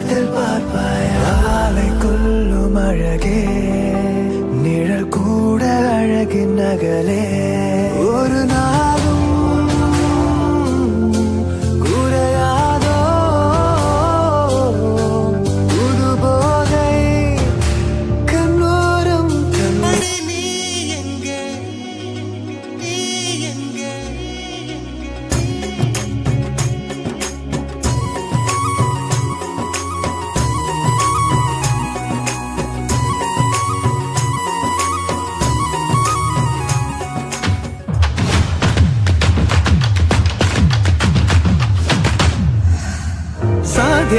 கண்ணோரத்தில் பார்ப்பாய் ஆலை கொல்லும் அழகே நிழல் கூட அழகின் நகலே ஒரு நாளும் குறையாதோ புது போதை கண்ணோரம் கண்ணே நீ எங்கே நீ எங்கே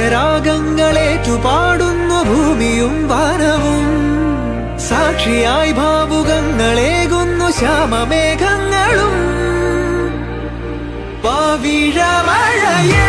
സാധ്യരാഗങ്ങളേറ്റു പാടുന്നു ഭൂമിയും വാനവും സാക്ഷിയായി ഭാവുകങ്ങളേകുന്നു ശ്യാമമേഘങ്ങളും പവിഴമഴയേ